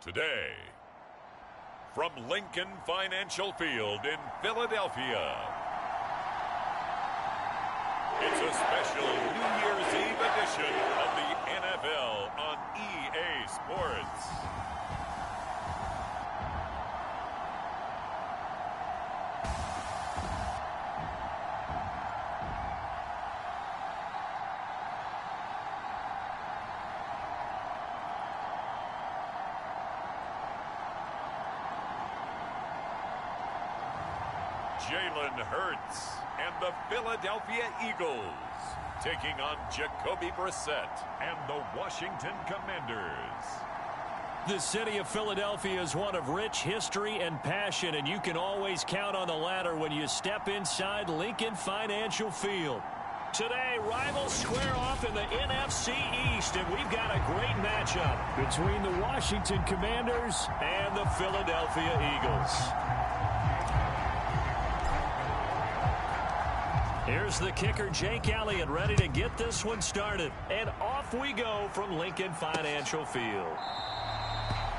Today, from Lincoln Financial Field in Philadelphia, it's a special New Year's Eve edition of the NFL on EA Sports. Jalen Hurts and the Philadelphia Eagles taking on Jacoby Brissett and the Washington Commanders. The city of Philadelphia is one of rich history and passion, and you can always count on the latter when you step inside Lincoln Financial Field. Today, rivals square off in the NFC East, and we've got a great matchup between the Washington Commanders and the Philadelphia Eagles. Here's the kicker, Jake Elliott, ready to get this one started. And off we go from Lincoln Financial Field.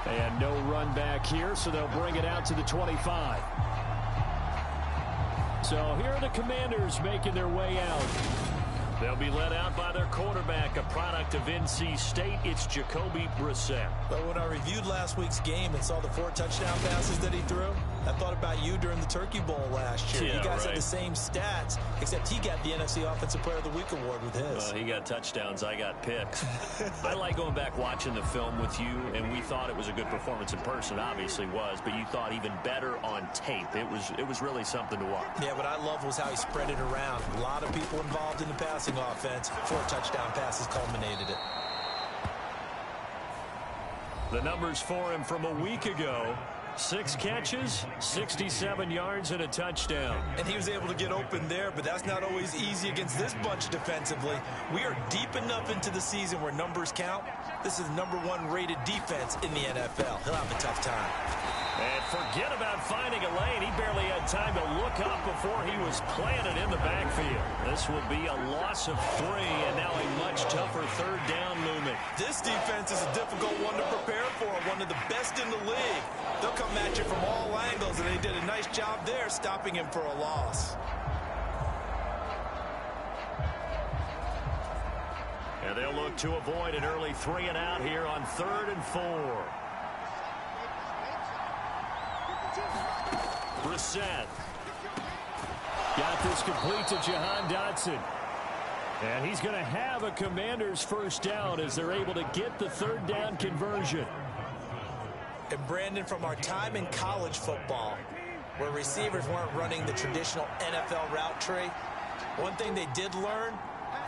And no run back here, so they'll bring it out to the 25. So here are the Commanders making their way out. They'll be led out by their quarterback, a product of NC State. It's Jacoby Brissett. But when I reviewed last week's game and saw the 4 touchdown passes that he threw, I thought about you during the Turkey Bowl last year. Yeah, you guys right. had the same stats, except he got the NFC Offensive Player of the Week award with his. Well, he got touchdowns, I got picks. I like going back watching the film with you, and we thought it was a good performance in person. Obviously was, but you thought even better on tape. It was really something to watch. Yeah, what I love was how he spread it around. A lot of people involved in the passing offense. 4 touchdown passes culminated it. The numbers for him from a week ago: 6 catches, 67 yards, and a touchdown. And he was able to get open there, but that's not always easy against this bunch defensively. We are deep enough into the season where numbers count. This is the #1 rated defense in the NFL. He'll have a tough time. And forget about finding a lane. He barely had time to look up before he was planted in the backfield. This will be a loss of 3, and now a much tougher 3rd down looming. This defense is a difficult one to prepare for, one of the best in the league. They'll come at you from all angles, and they did a nice job there stopping him for a loss. And they'll look to avoid an early 3 and out here on 3rd and 4. Brissett got this complete to Jahan Dotson. And he's going to have a Commanders 1st down as they're able to get the 3rd down conversion. And Brandon, from our time in college football, where receivers weren't running the traditional NFL route tree, one thing they did learn: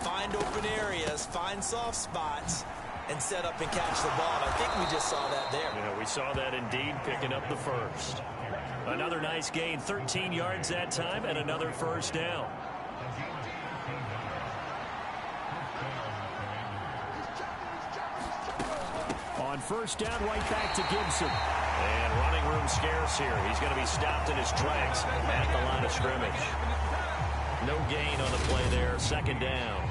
find open areas, find soft spots, and set up and catch the ball. And I think we just saw that there. Yeah, we saw that indeed, picking up the 1st. Another nice gain, 13 yards that time, and another 1st down. On 1st down, right back to Gibson. And running room scarce here. He's going to be stopped in his tracks at the line of scrimmage. No gain on the play there, 2nd down.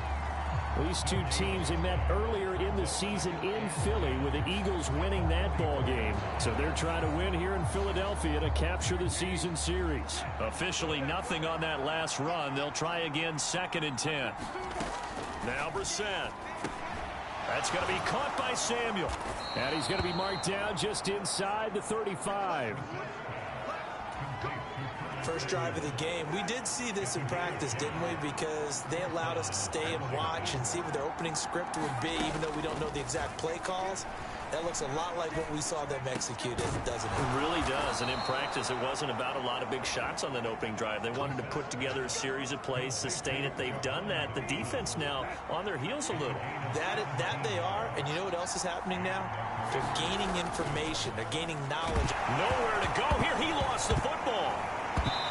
These two teams, they met earlier in the season in Philly with the Eagles winning that ball game. So they're trying to win here in Philadelphia to capture the season series. Officially nothing on that last run. They'll try again, 2nd and 10. Now Brissett. That's going to be caught by Samuel. And he's going to be marked down just inside the 35. First drive of the game. We did see this in practice, didn't we? Because they allowed us to stay and watch and see what their opening script would be, even though we don't know the exact play calls. That looks a lot like what we saw them execute, doesn't it? It really does. And in practice, it wasn't about a lot of big shots on that opening drive. They wanted to put together a series of plays, sustain it. They've done that. The defense now on their heels a little. That they are. And you know what else is happening now? They're gaining information. They're gaining knowledge. Nowhere to go here. He lost the football.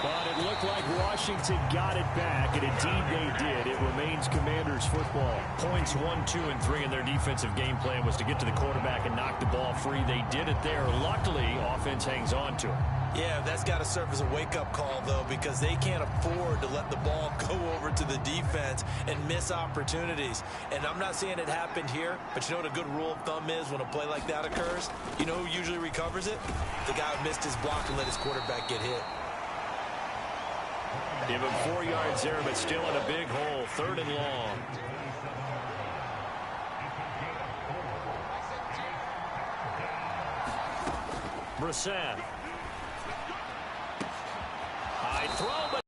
But it looked like Washington got it back, and indeed they did. It remains Commanders football. Points 1, 2, and 3 in their defensive game plan was to get to the quarterback and knock the ball free. They did it there. Luckily, offense hangs on to it. Yeah, that's got to serve as a wake-up call, though, because they can't afford to let the ball go over to the defense and miss opportunities. And I'm not saying it happened here, but you know what a good rule of thumb is when a play like that occurs? You know who usually recovers it? The guy who missed his block and let his quarterback get hit. Give him 4 yards there, but still in a big hole. 3rd and long. Brissett. High throw, but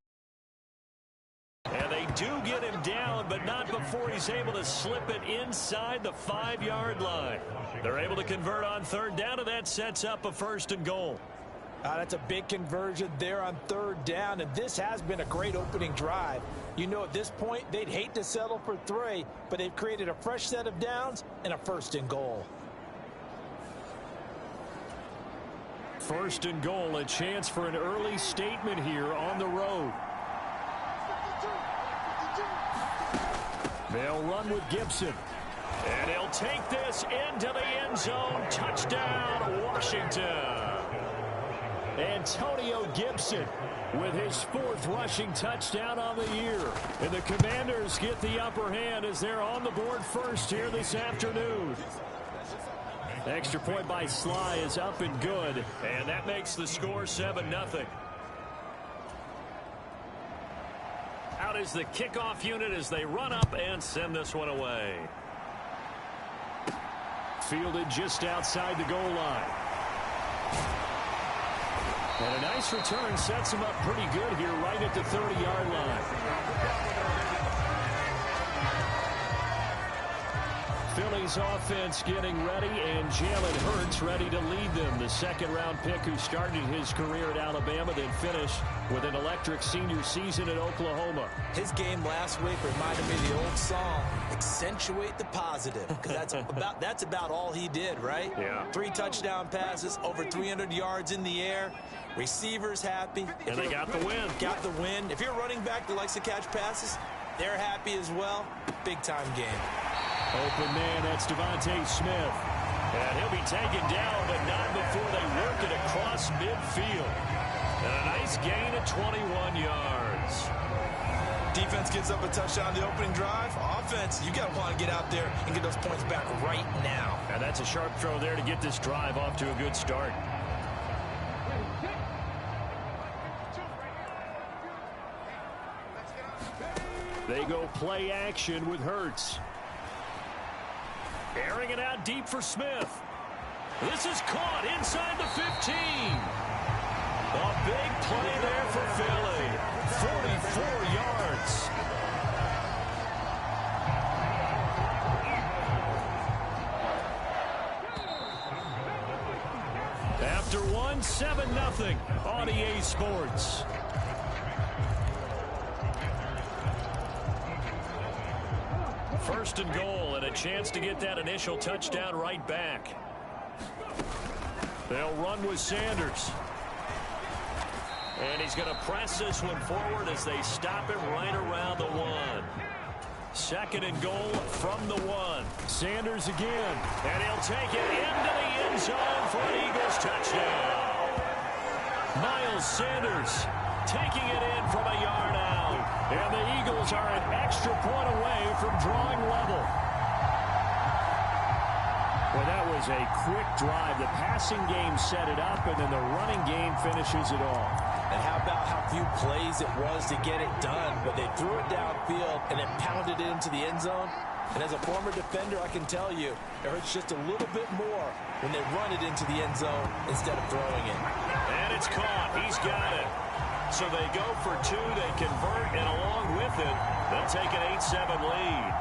and they do get him down, but not before he's able to slip it inside the 5-yard line. They're able to convert on 3rd down, and that sets up a 1st and goal. That's a big conversion there on 3rd down, and this has been a great opening drive. You know, at this point, they'd hate to settle for 3, but they've created a fresh set of downs and a 1st and goal. 1st and goal, a chance for an early statement here on the road. They'll run with Gibson. And he'll take this into the end zone. Touchdown, Washington. Antonio Gibson with his 4th rushing touchdown on the year. And the Commanders get the upper hand as they're on the board first here this afternoon. Extra point by Sly is up and good, and that makes the score 7-0. Out is the kickoff unit as they run up and send this one away. Fielded just outside the goal line. And a nice return sets him up pretty good here right at the 30-yard line. Philly's offense getting ready, and Jalen Hurts ready to lead them. The 2nd-round pick who started his career at Alabama, then finished with an electric senior season at Oklahoma. His game last week reminded me of the old song, accentuate the positive, because that's about all he did, right? Yeah. 3 touchdown passes, over 300 yards in the air, receivers happy. And they got the win. Got the win. If you're a running back that likes to catch passes, they're happy as well. Big-time game. Open man, that's Devontae Smith. And he'll be taken down, but not before they work it across midfield. And a nice gain of 21 yards. Defense gets up a touchdown the opening drive. Offense, you got to want to get out there and get those points back right now. And that's a sharp throw there to get this drive off to a good start. They go play action with Hurts. Airing it out deep for Smith. This is caught inside the 15. A big play there for Philly. 44 yards. After one, 7-0 on EA Sports. First and goal, and a chance to get that initial touchdown right back. They'll run with Sanders. And he's going to press this one forward as they stop him right around the 1. 2nd and goal from the 1. Sanders again. And he'll take it into the end zone for an Eagles touchdown. Miles Sanders taking it in from a yard out. And the Eagles are an extra point away from drawing level. Well, that was a quick drive. The passing game set it up, and then the running game finishes it off. And how about how few plays it was to get it done, but they threw it downfield and then pounded it into the end zone. And as a former defender, I can tell you, it hurts just a little bit more when they run it into the end zone instead of throwing it. And it's caught. He's got it. So they go for 2, they convert, and along with it, they'll take an 8-7 lead.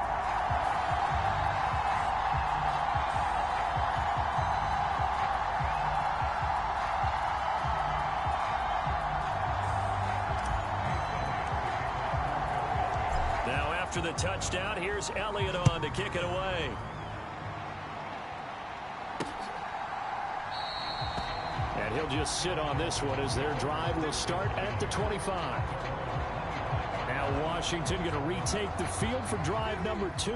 Now after the touchdown, here's Elliott on to kick it away. And he'll just sit on this one as their drive will start at the 25. Now Washington going to retake the field for drive number 2.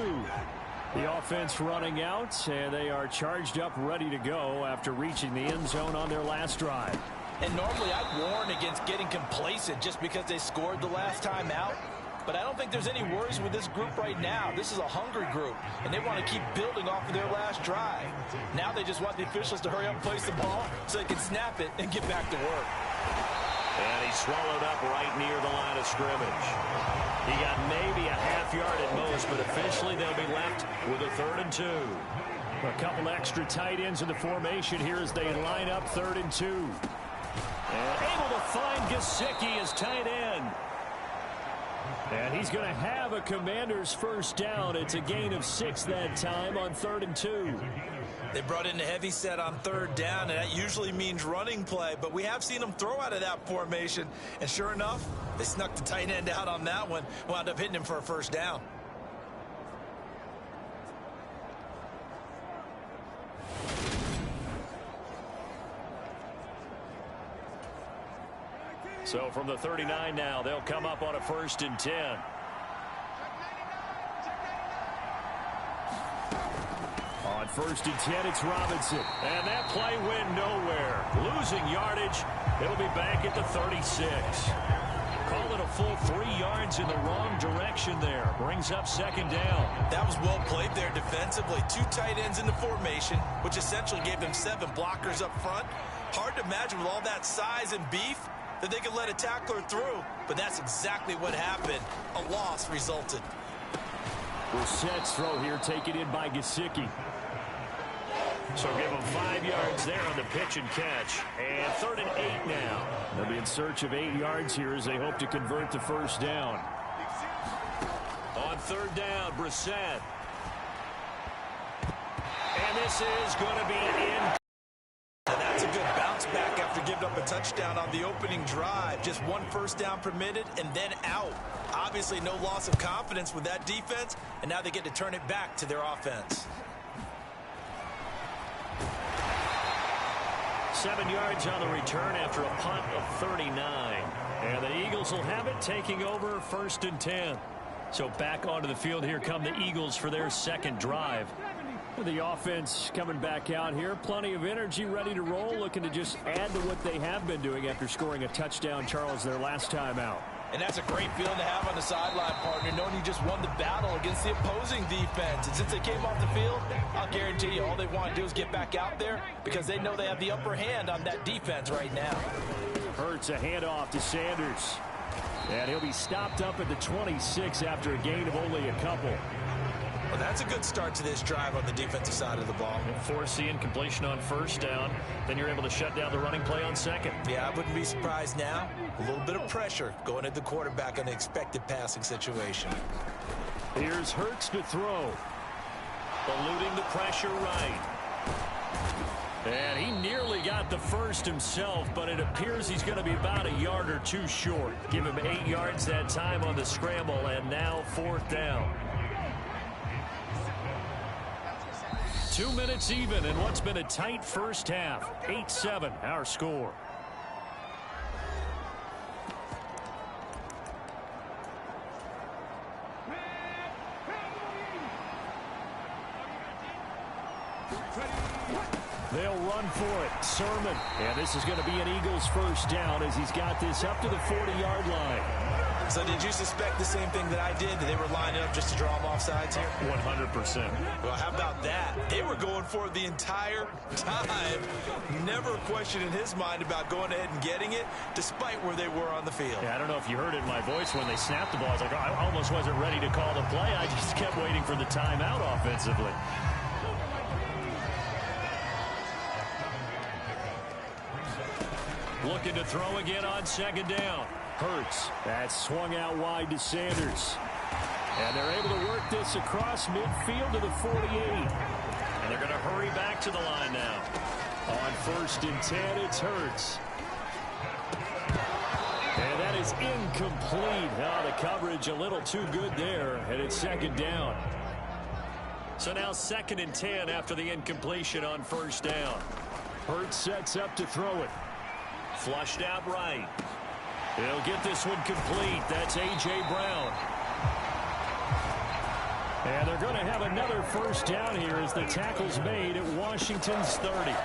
The offense running out, and they are charged up, ready to go after reaching the end zone on their last drive. And normally I'd warn against getting complacent just because they scored the last time out. But I don't think there's any worries with this group right now. This is a hungry group, and they want to keep building off of their last drive. Now they just want the officials to hurry up and place the ball so they can snap it and get back to work. And he's swallowed up right near the line of scrimmage. He got maybe a half yard at most, but officially they'll be left with a 3rd and 2. A couple extra tight ends in the formation here as they line up 3rd and 2. And able to find Gesicki as tight end. And he's going to have a Commander's first down. It's a gain of 6 that time on 3rd and 2. They brought in the heavy set on 3rd down, and that usually means running play. But we have seen them throw out of that formation. And sure enough, they snuck the tight end out on that one. Wound up hitting him for a first down. So from the 39 now, they'll come up on a 1st and 10. On 1st and 10, it's Robinson. And that play went nowhere. Losing yardage. It'll be back at the 36. Call it a full 3 yards in the wrong direction there. Brings up 2nd down. That was well played there defensively. 2 tight ends in the formation, which essentially gave them 7 blockers up front. Hard to imagine with all that size and beef that they could let a tackler through, but that's exactly what happened. A loss resulted. Brissett's throw here taken in by Gesicki. So give them 5 yards there on the pitch and catch. And 3rd and 8 now. They'll be in search of 8 yards here as they hope to convert the first down. On 3rd down, Brissett. And this is going to be in. And that's a good bounce back after giving up a touchdown on the opening drive. Just 1 first down permitted and then out. Obviously no loss of confidence with that defense, and now they get to turn it back to their offense. 7 yards on the return after a punt of 39. And the Eagles will have it, taking over 1st and 10. So back onto the field here come the Eagles for their 2nd drive. The offense coming back out here. Plenty of energy, ready to roll, looking to just add to what they have been doing after scoring a touchdown, Charles, their last time out. And that's a great feeling to have on the sideline, partner, knowing you just won the battle against the opposing defense. And since they came off the field, I'll guarantee you all they want to do is get back out there because they know they have the upper hand on that defense right now. Hurts a handoff to Sanders. And he'll be stopped up at the 26 after a gain of only a couple. Well, that's a good start to this drive on the defensive side of the ball. Force the incompletion on 1st down. Then you're able to shut down the running play on 2nd. Yeah, I wouldn't be surprised now. A little bit of pressure going at the quarterback on the expected passing situation. Here's Hurts to throw. Eluding the pressure right. And he nearly got the first himself, but it appears he's going to be about a yard or 2 short. Give him 8 yards that time on the scramble, and now 4th down. 2 minutes even in what's been a tight first half. 8-7, our score. They'll run for it. Sermon. And this is going to be an Eagles first down as he's got this up to the 40-yard line. So did you suspect the same thing that I did, that they were lining up just to draw them off sides here? 100%. Well, how about that? They were going for it the entire time. Never a question in his mind about going ahead and getting it, despite where they were on the field. Yeah, I don't know if you heard it in my voice when they snapped the ball. I was like, oh, I almost wasn't ready to call the play. I just kept waiting for the timeout offensively. Looking to throw again on 2nd down. Hurts. That's swung out wide to Sanders. And they're able to work this across midfield to the 48. And they're going to hurry back to the line now. On 1st and 10, it's Hurts. And that is incomplete. Oh, the coverage a little too good there. And it's 2nd down. So now 2nd and 10 after the incompletion on 1st down. Hurts sets up to throw it. Flushed out right. He'll get this one complete. That's A.J. Brown. And they're going to have another first down here as the tackle's made at Washington's 30.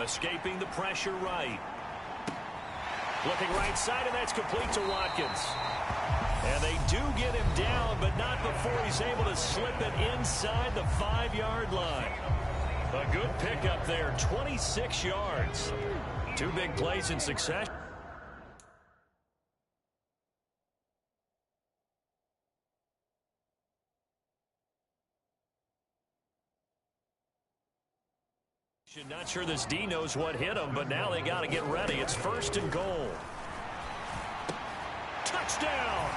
Escaping the pressure right. Looking right side, and that's complete to Watkins. And they do get him down, but not before he's able to slip it inside the 5-yard line. A good pickup there, 26 yards. 2 big plays in succession. Not sure this D knows what hit him, but now they got to get ready. It's 1st and goal. Touchdown!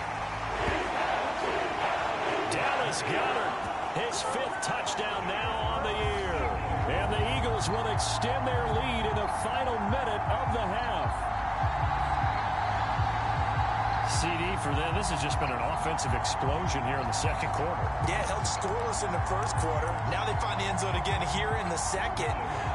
Dallas Goedert, his 5th touchdown now on the year. And the Eagles will extend their lead in the final minute of the half. CD for them. This has just been an offensive explosion here in the 2nd quarter. Yeah, held scoreless in the 1st quarter. Now they find the end zone again here in the 2nd.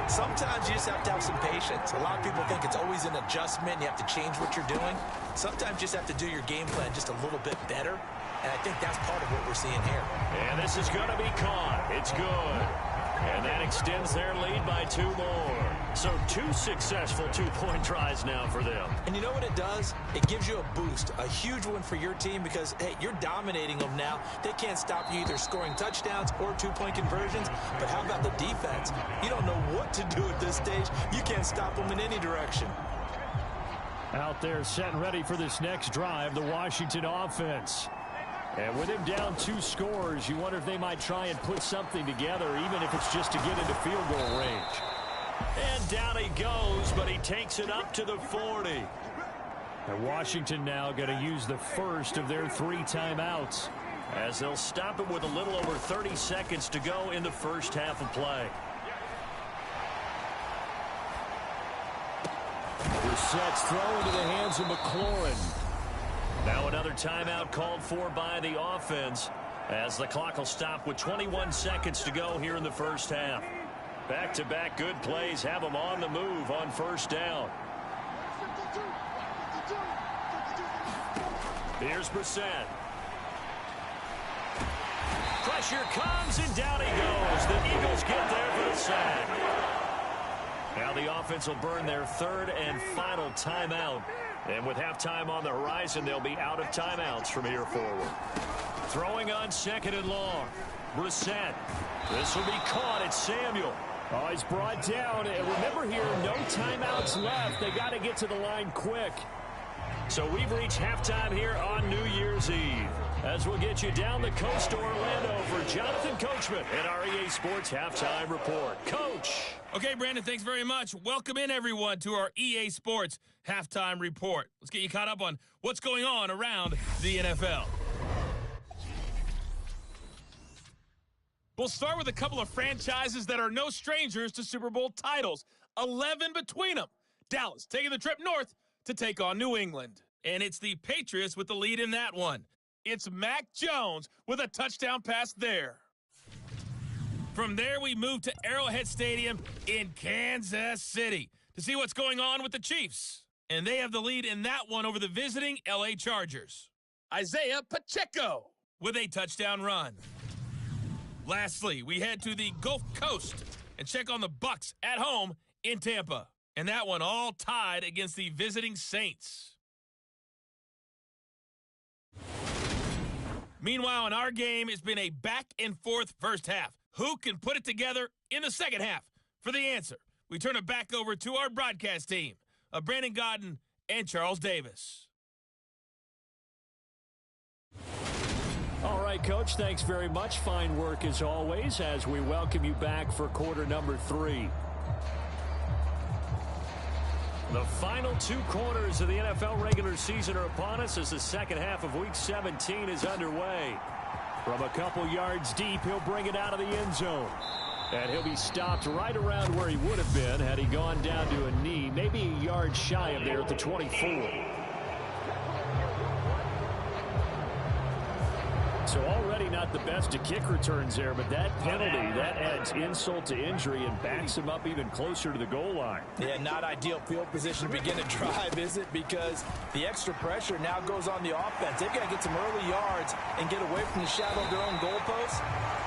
Sometimes you just have to have some patience. A lot of people think it's always an adjustment. You have to change what you're doing. Sometimes you just have to do your game plan just a little bit better. And I think that's part of what we're seeing here. And this is going to be caught. It's good. And that extends their lead by 2 more. So 2 successful 2-point tries now for them. And you know what it does? It gives you a boost, a huge one for your team because, hey, you're dominating them now. They can't stop you either scoring touchdowns or 2-point conversions. But how about the defense? You don't know what to do at this stage. You can't stop them in any direction. Out there set and ready for this next drive, the Washington offense. And with him down 2 scores, you wonder if they might try and put something together, even if it's just to get into field goal range. And down he goes, but he takes it up to the 40. And Washington now going to use the first of their 3 timeouts, as they'll stop it with a little over 30 seconds to go in the first half of play. Brissett's throw into the hands of McLaurin. Now another timeout called for by the offense, as the clock will stop with 21 seconds to go here in the first half. Back-to-back good plays have them on the move on 1st down. Here's Brissett. Pressure comes, and down he goes. The Eagles get there for the sack. Now the offense will burn their 3rd and final timeout. And with halftime on the horizon, they'll be out of timeouts from here forward. Throwing on 2nd and long. Brissett. This will be caught. It's Samuel. Oh, he's brought down. And remember here, no timeouts left. They got to get to the line quick. So we've reached halftime here on New Year's Eve, as we'll get you down the coast to Orlando for Jonathan Coachman and our EA Sports Halftime Report. Coach. Okay, Brandon, thanks very much. Welcome in, everyone, to our EA Sports Halftime Report. Let's get you caught up on what's going on around the NFL. We'll start with a couple of franchises that are no strangers to Super Bowl titles. 11 between them. Dallas taking the trip north to take on New England. And it's the Patriots with the lead in that one. It's Mac Jones with a touchdown pass there. From there, we move to Arrowhead Stadium in Kansas City to see what's going on with the Chiefs. And they have the lead in that one over the visiting LA Chargers. Isaiah Pacheco with a touchdown run. Lastly, we head to the Gulf Coast and check on the Bucs at home in Tampa. And that one all tied against the visiting Saints. Meanwhile, in our game, it's been a back-and-forth first half. Who can put it together in the second half? For the answer, we turn it back over to our broadcast team of Brandon Godden and Charles Davis. All right, Coach, thanks very much. Fine work as always as we welcome you back for quarter number 3. The final 2 quarters of the NFL regular season are upon us as the second half of Week 17 is underway. From a couple yards deep, he'll bring it out of the end zone. And he'll be stopped right around where he would have been had he gone down to a knee, maybe a yard shy of there at the 24. So already not the best to kick returns there, but that penalty, that adds insult to injury and backs him up even closer to the goal line. Yeah, not ideal field position to begin a drive, is it? Because the extra pressure now goes on the offense. They've got to get some early yards and get away from the shadow of their own goalposts.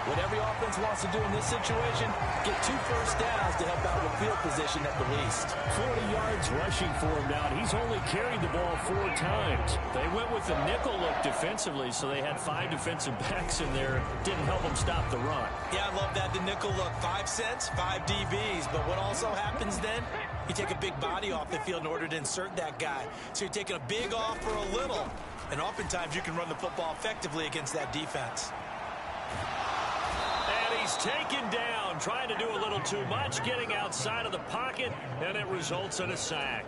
What every offense wants to do in this situation, get 2 first downs to help out with field position at the least. 40 yards rushing for him now, and he's only carried the ball 4 times. They went with the nickel look defensively, so they had 5 defensive backs in there. Didn't help them stop the run. Yeah, I love that, the nickel look. 5 cents, 5 DBs. But what also happens then, you take a big body off the field in order to insert that guy. So you're taking a big off for a little. And oftentimes you can run the football effectively against that defense. And he's taken down, trying to do a little too much, getting outside of the pocket, and it results in a sack.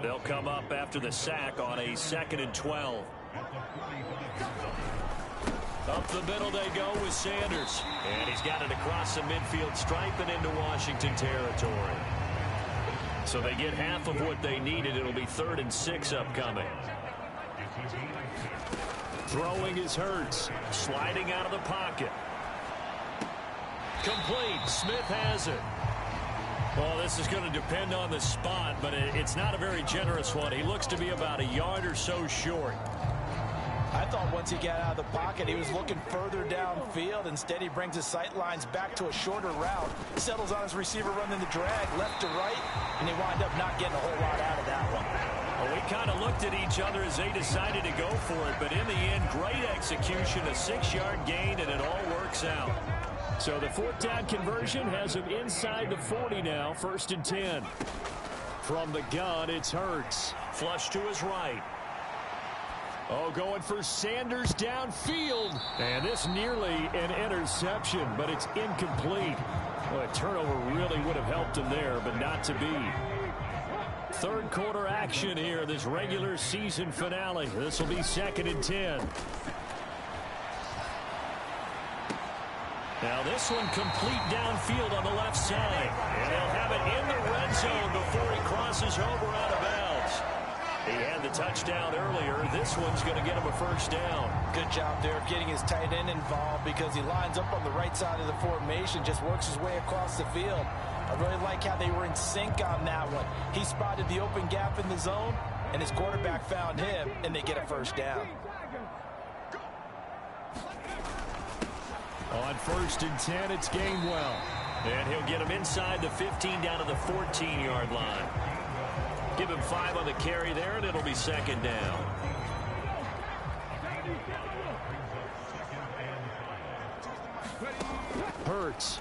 They'll come up after the sack on a 2nd and 12. Up the middle they go with Sanders. And he's got it across the midfield stripe and into Washington territory. So they get half of what they needed. It'll be 3rd and 6 upcoming. Throwing is Hurts. Sliding out of the pocket. Complete. Smith has it. Well, this is going to depend on the spot, but it's not a very generous one. He looks to be about a yard or so short. I thought once he got out of the pocket, he was looking further downfield. Instead, he brings his sight lines back to a shorter route, settles on his receiver running the drag left to right, and they wind up not getting a whole lot out of that one. Well, we kind of looked at each other as they decided to go for it, but in the end, great execution, a 6-yard gain, and it all works out. So the 4th down conversion has him inside the 40 now, 1st and 10. From the gun, it's Hurts. Flush to his right. Oh, going for Sanders downfield. And this nearly an interception, but it's incomplete. Well, a turnover really would have helped him there, but not to be. 3rd quarter action here, this regular season finale. This will be 2nd and 10. Now this one complete downfield on the left side. And they'll have it in the red zone before he crosses over out of bounds. He had the touchdown earlier. This one's going to get him a 1st down. Good job there of getting his tight end involved because he lines up on the right side of the formation, just works his way across the field. I really like how they were in sync on that one. He spotted the open gap in the zone, and his quarterback found him, and they get a 1st down. On 1st and 10, it's Gainwell. And he'll get him inside the 15 down to the 14-yard line. Give him 5 on the carry there, and it'll be 2nd down. Hurts.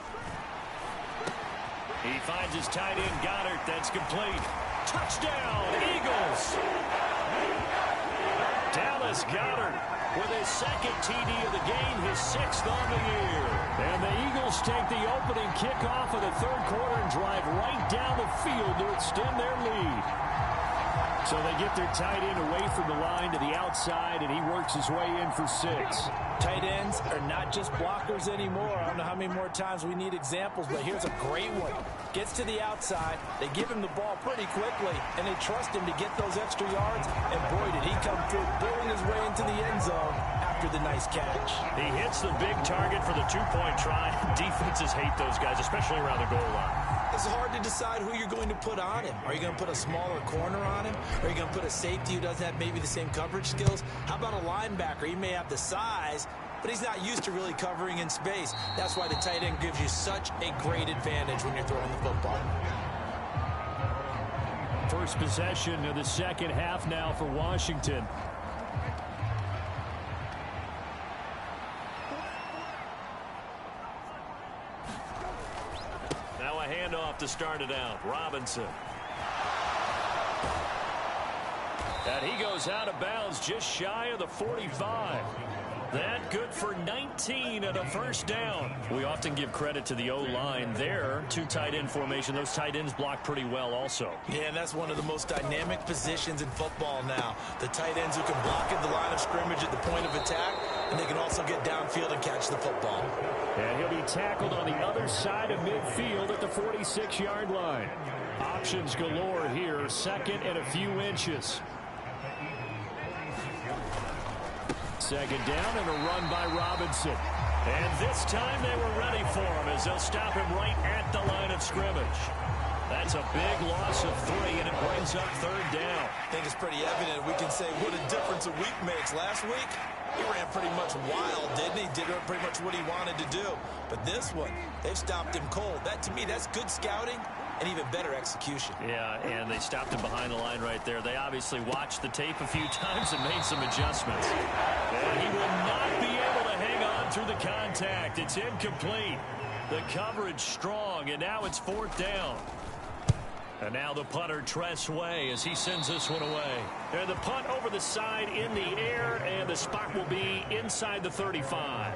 He finds his tight end, Goddard. That's complete. Touchdown, Eagles! Dallas Goedert with his 2nd TD of the game, his 6th on the year. And the Eagles take the opening kickoff of the 3rd quarter and drive right down the field to extend their lead. So they get their tight end away from the line to the outside, and he works his way in for 6. Tight ends are not just blockers anymore. I don't know how many more times we need examples, but here's a great one. Gets to the outside, they give him the ball pretty quickly, and they trust him to get those extra yards, and boy, did he come through, bulling his way into the end zone after the nice catch. He hits the big target for the 2-point try. Defenses hate those guys, especially around the goal line. It's hard to decide who you're going to put on him. Are you going to put a smaller corner on him? Are you going to put a safety who doesn't have maybe the same coverage skills? How about a linebacker? He may have the size, but he's not used to really covering in space. That's why the tight end gives you such a great advantage when you're throwing the football. First possession of the 2nd half now for Washington. Now a handoff to start it out. Robinson. And he goes out of bounds just shy of the 45. That good for 19 and a 1st down. We often give credit to the O-line there. 2 tight end formation. Those tight ends block pretty well also. Yeah, and that's one of the most dynamic positions in football now. The tight ends who can block at the line of scrimmage at the point of attack, and they can also get downfield and catch the football. And he'll be tackled on the other side of midfield at the 46-yard line. Options galore here. 2nd and a few inches. second down and a run by Robinson. And this time they were ready for him as they'll stop him right at the line of scrimmage. That's a big loss of 3, and it brings up third down. I think it's pretty evident. We can say what a difference a week makes. Last week, he ran pretty much wild, didn't he? Did pretty much what he wanted to do. But this one, they've stopped him cold. That, to me, that's good scouting and even better execution. Yeah, and they stopped him behind the line right there. They obviously watched the tape a few times and made some adjustments. And he will not be able to hang on through the contact. It's incomplete. The coverage strong, and now it's fourth down. And now the punter, Tress Way, as he sends this one away. And the punt over the side in the air, and the spot will be inside the 35.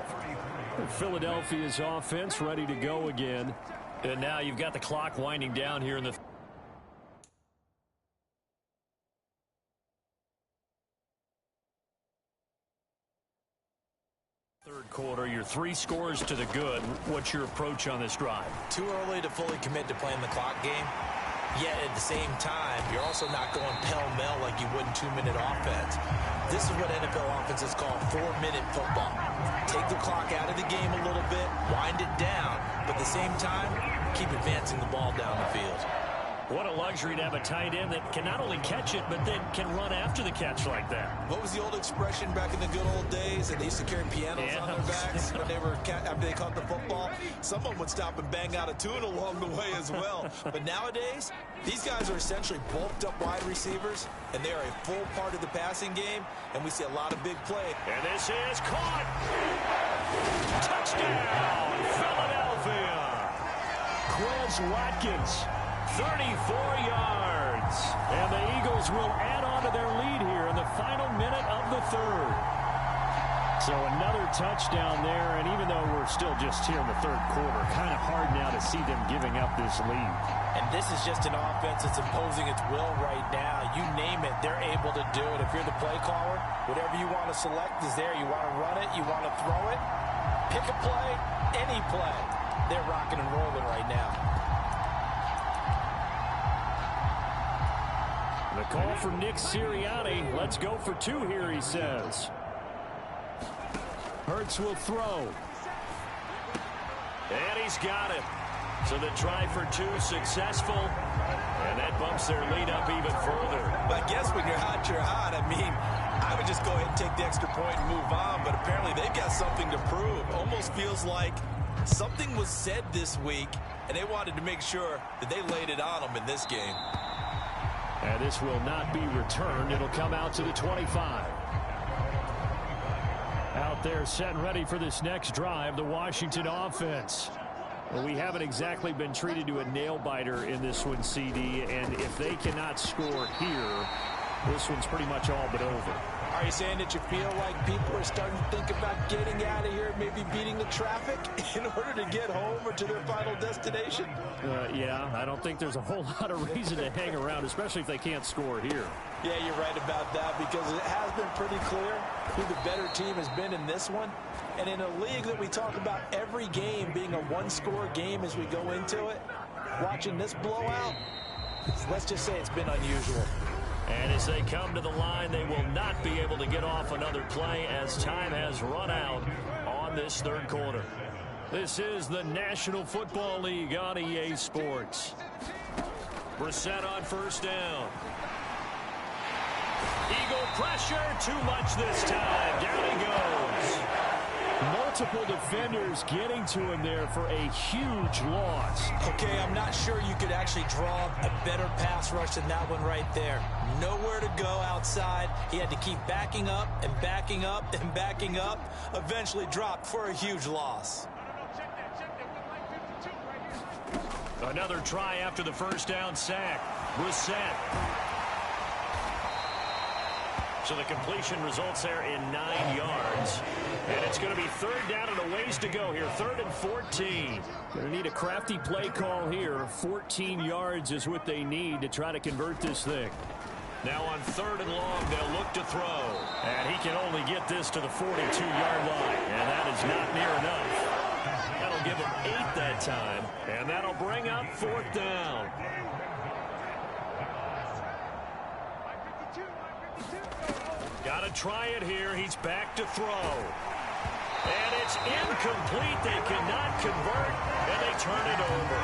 Philadelphia's offense ready to go again. And now you've got the clock winding down here in the third quarter. You're 3 scores to the good. What's your approach on this drive? Too early to fully commit to playing the clock game. Yet at the same time, you're also not going pell-mell like you would in 2-minute offense. This is what NFL offenses call 4-minute football. Take the clock out of the game a little bit, wind it down, but at the same time, keep advancing the ball down the field. What a luxury to have a tight end that can not only catch it, but then can run after the catch like that. What was the old expression back in the good old days that they used to carry pianos on their backs when they were after they caught the football? Someone would stop and bang out a tune along the way as well. But nowadays, these guys are essentially bulked up wide receivers, and they are a full part of the passing game, and we see a lot of big play. And this is caught. Touchdown, Philadelphia. Quez Watkins. 34 yards. And the Eagles will add on to their lead here in the final minute of the third. So another touchdown there, and even though we're still just here in the third quarter, kind of hard now to see them giving up this lead. And this is just an offense that's imposing its will right now. You name it, they're able to do it. If you're the play caller, whatever you want to select is there. You want to run it, you want to throw it, pick a play, any play. They're rocking and rolling right now. The call for Nick Sirianni. Let's go for 2 here, he says. Hurts will throw. And he's got it. So the try for 2 successful. And that bumps their lead up even further. But I guess when you're hot, you're hot. I mean, I would just go ahead and take the extra point and move on. But apparently they've got something to prove. Almost feels like something was said this week, and they wanted to make sure that they laid it on them in this game. And this will not be returned. It'll come out to the 25. Out there set and ready for this next drive, the Washington offense. Well, we haven't exactly been treated to a nail-biter in this one, CD, and if they cannot score here, this one's pretty much all but over. Are you saying that you feel like people are starting to think about getting out of here, maybe beating the traffic in order to get home or to their final destination? Yeah, I don't think there's a whole lot of reason to hang around, especially if they can't score here. Yeah, you're right about that, because it has been pretty clear who the better team has been in this one. And in a league that we talk about every game being a one-score game as we go into it, watching this blowout, let's just say it's been unusual. And as they come to the line, they will not be able to get off another play as time has run out on this third quarter. This is the National Football League on EA Sports. Brissett on first down. Eagle pressure, too much this time. Down he goes. Multiple defenders getting to him there for a huge loss. Okay, I'm not sure you could actually draw a better pass rush than that one right there. Nowhere to go outside. He had to keep backing up and backing up and backing up. Eventually dropped for a huge loss. Another try after the first down sack. Brissett. So the completion results there in 9 yards. And it's going to be third down and a ways to go here. 3rd and 14. Going to need a crafty play call here. 14 yards is what they need to try to convert this thing. Now on 3rd and long, they'll look to throw. And he can only get this to the 42-yard line. And that is not near enough. That'll give him 8 that time. And that'll bring up 4th down. Got to try it here. He's back to throw. And it's incomplete. They cannot convert, and they turn it over.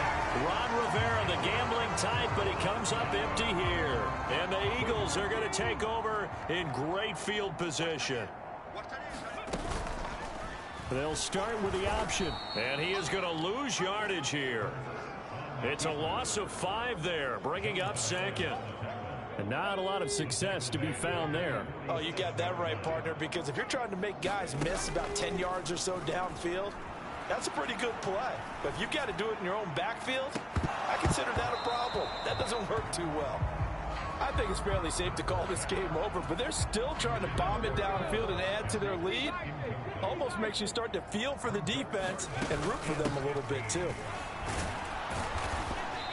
Ron Rivera, the gambling type, but he comes up empty here. And the Eagles are going to take over in great field position. They'll start with the option. And he is going to lose yardage here. It's a loss of 5 there, bringing up second. And not a lot of success to be found there. Oh, you got that right, partner, because if you're trying to make guys miss about 10 yards or so downfield, that's a pretty good play. But if you've got to do it in your own backfield, I consider that a problem. That doesn't work too well. I think it's fairly safe to call this game over, but they're still trying to bomb it downfield and add to their lead. Almost makes you start to feel for the defense and root for them a little bit, too.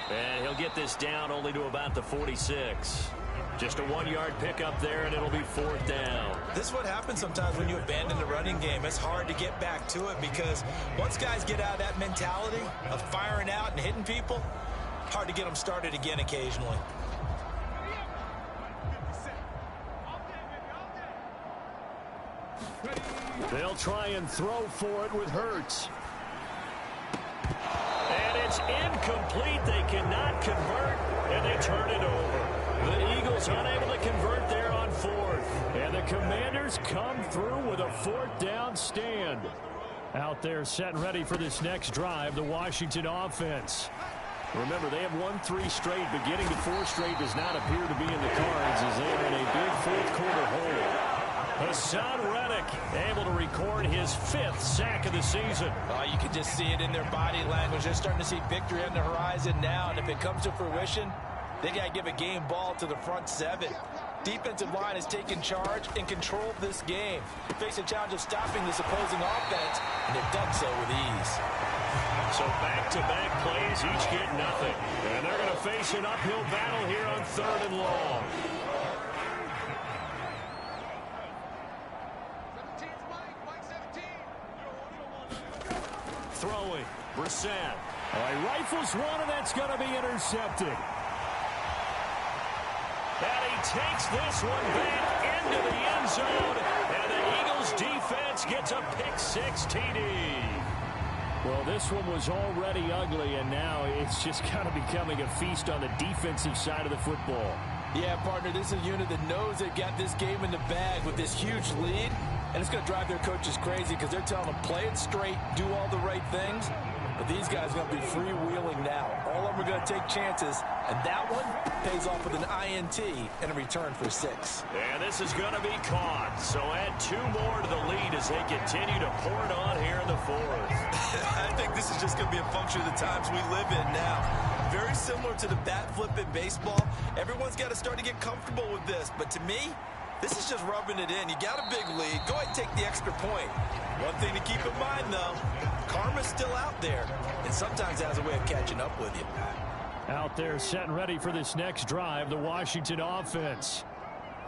And he'll get this down only to about the 46. Just a 1-yard pickup there, and it'll be 4th down. This is what happens sometimes when you abandon the running game. It's hard to get back to it because once guys get out of that mentality of firing out and hitting people, hard to get them started again occasionally. They'll try and throw for it with Hurts. And it's incomplete. They cannot convert, and they turn it over. The Eagles unable to convert there on 4th. And the Commanders come through with a 4th down stand. Out there set and ready for this next drive, the Washington offense. Remember, they have won 3 straight, but getting to 4 straight does not appear to be in the cards as they are in a big 4th quarter hole. Hassan Reddick able to record his 5th sack of the season. You can just see it in their body language. They're starting to see victory on the horizon now, and if it comes to fruition, they got to give a game ball to the front 7. Defensive line has taken charge and controlled this game. They face a challenge of stopping this opposing offense, and they've done so with ease. So back-to-back plays, each get nothing. And they're going to face an uphill battle here on 3rd and long. Throwing, Brissett. He rifles one, and that's going to be intercepted. And he takes this one back into the end zone, and the Eagles defense gets a pick-6 TD. Well, this one was already ugly, and now it's just kind of becoming a feast on the defensive side of the football. Yeah, partner, this is a unit that knows they've got this game in the bag with this huge lead, and it's going to drive their coaches crazy because they're telling them play it straight, do all the right things. But these guys are going to be freewheeling now. All of them are going to take chances, and that one pays off with an INT and a return for 6. And this is going to be caught. So add 2 more to the lead as they continue to pour it on here in the 4th. I think this is just going to be a function of the times we live in now. Very similar to the bat flip in baseball. Everyone's got to start to get comfortable with this. But to me, this is just rubbing it in. You got a big lead. Go ahead and take the extra point. One thing to keep in mind, though, karma's still out there, and sometimes it has a way of catching up with you. Out there set and ready for this next drive, the Washington offense.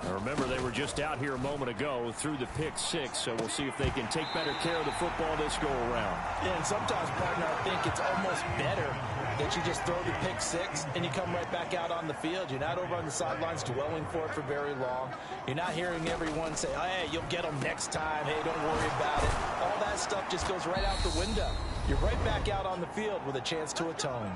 Now remember, they were just out here a moment ago through the pick-6, so we'll see if they can take better care of the football this go-around. Yeah, and sometimes, partner, I think it's almost better that you just throw the pick-6 and you come right back out on the field. You're not over on the sidelines dwelling for it for very long. You're not hearing everyone say, oh, hey, you'll get them next time. Hey, don't worry about it. All that stuff just goes right out the window. You're right back out on the field with a chance to atone.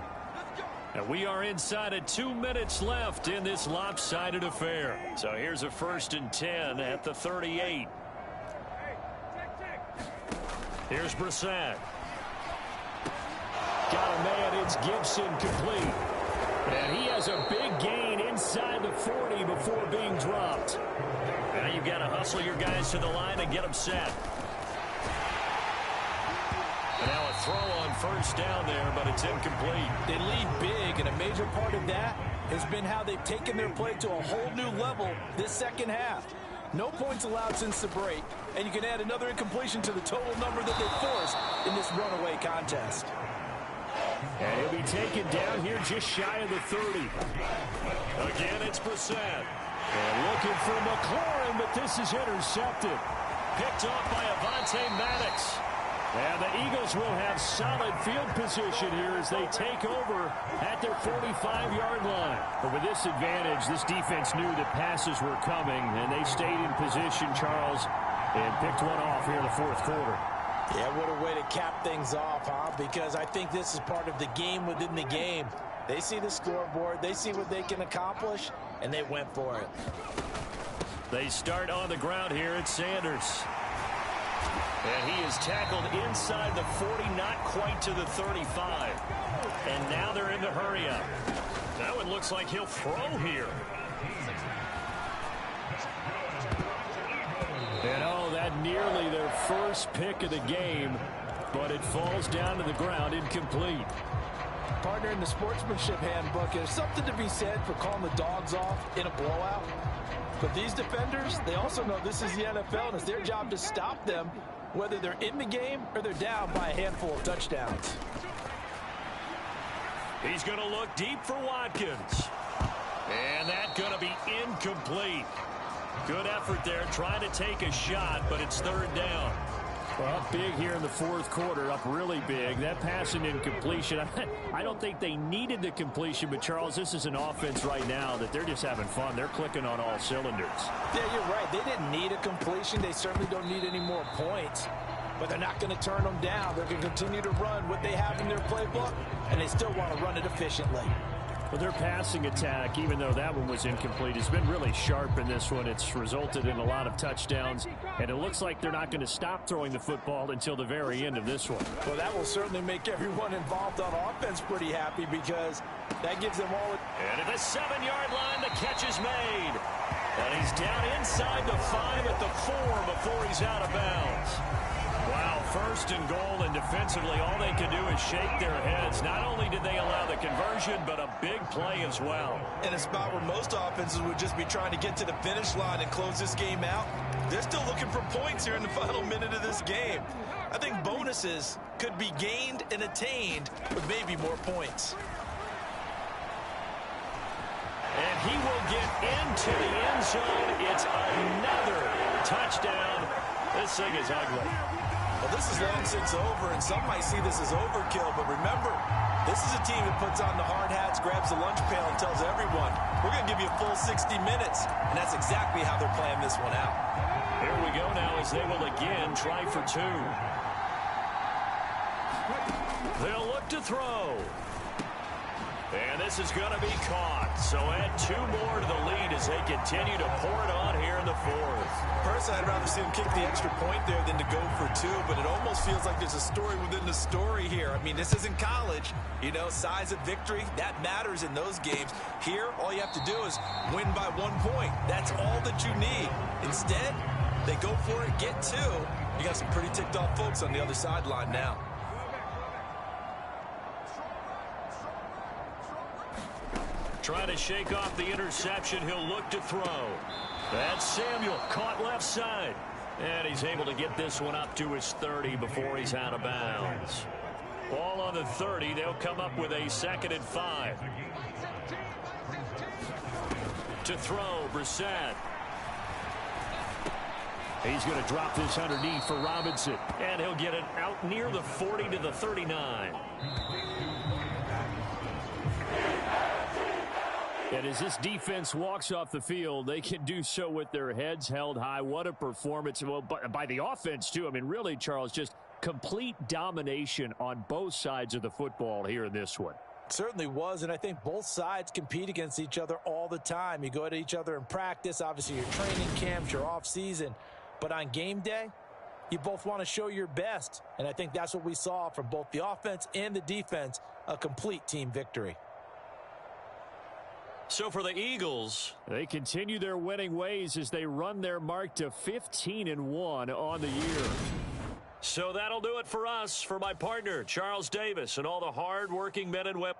And we are inside of 2 minutes left in this lopsided affair. So here's a 1st and 10 at the 38. Here's Brissett. Got a man, it's Gibson complete. And he has a big gain inside the 40 before being dropped. Now you've got to hustle your guys to the line and get them set. And now a throw on 1st down there, but it's incomplete. They lead big, and a major part of that has been how they've taken their play to a whole new level this second half. No points allowed since the break, and you can add another incompletion to the total number that they forced in this runaway contest. And he'll be taken down here just shy of the 30. Again, it's Brissett. And looking for McLaurin, but this is intercepted. Picked off by Avonte Maddox. And the Eagles will have solid field position here as they take over at their 45-yard line. But with this advantage, this defense knew that passes were coming, and they stayed in position, Charles, and picked one off here in the fourth quarter. Yeah, what a way to cap things off, huh? Because I think this is part of the game within the game. They see the scoreboard, they see what they can accomplish, and they went for it. They start on the ground here at Sanders. And he is tackled inside the 40, not quite to the 35. And now they're in the hurry up. That one looks like he'll throw here. And oh, that nearly their first pick of the game, but it falls down to the ground incomplete. Partner, in the sportsmanship handbook, there's something to be said for calling the dogs off in a blowout. But these defenders, they also know this is the NFL, and it's their job to stop them, whether they're in the game or they're down by a handful of touchdowns. He's going to look deep for Watkins. And that's going to be incomplete. Good effort there, trying to take a shot, but it's third down. Well, up big here in the fourth quarter, up really big. That passing incompletion, I don't think they needed the completion, but Charles, this is an offense right now that they're just having fun. They're clicking on all cylinders. Yeah, you're right. They didn't need a completion. They certainly don't need any more points, but they're not going to turn them down. They're going to continue to run what they have in their playbook, and they still want to run it efficiently. Well, their passing attack, even though that one was incomplete, has been really sharp in this one. It's resulted in a lot of touchdowns, and it looks like they're not going to stop throwing the football until the very end of this one. Well, that will certainly make everyone involved on offense pretty happy because that gives them all. And at the 7-yard line, the catch is made. And he's down inside the 5 at the 4 before he's out of bounds. Wow, first and goal, and defensively all they can do is shake their heads. Not only did they allow the conversion, but a big play as well. In a spot where most offenses would just be trying to get to the finish line and close this game out, they're still looking for points here in the final minute of this game. I think bonuses could be gained and attained with maybe more points. And he will get into the end zone. It's another touchdown. This thing is ugly. Well, this is long since over, and some might see this as overkill, but remember, this is a team that puts on the hard hats, grabs the lunch pail, and tells everyone, we're going to give you a full 60 minutes, and that's exactly how they're playing this one out. Here we go now as they will again try for 2. They'll look to throw. And this is going to be caught. So add 2 more to the lead as they continue to pour it on here in the fourth. Personally, I'd rather see them kick the extra point there than to go for 2, but it almost feels like there's a story within the story here. I mean, this isn't college. You know, size of victory, that matters in those games. Here, all you have to do is win by 1 point. That's all that you need. Instead, they go for it, get 2. You got some pretty ticked off folks on the other sideline now. Trying to shake off the interception. He'll look to throw. That's Samuel, caught left side. And he's able to get this one up to his 30 before he's out of bounds. Ball on the 30. They'll come up with a 2nd and 5. To throw, Brissett. He's going to drop this underneath for Robinson. And he'll get it out near the 40 to the 39. And as this defense walks off the field, they can do so with their heads held high. What a performance. Well, by the offense, too. I mean, really, Charles, just complete domination on both sides of the football here in this one. Certainly was, and I think both sides compete against each other all the time. You go at each other in practice, obviously your training camps, your off-season. But on game day, you both want to show your best. And I think that's what we saw from both the offense and the defense, a complete team victory. So for the Eagles, they continue their winning ways as they run their mark to 15-1 on the year. So that'll do it for us. For my partner, Charles Davis, and all the hard-working men and women.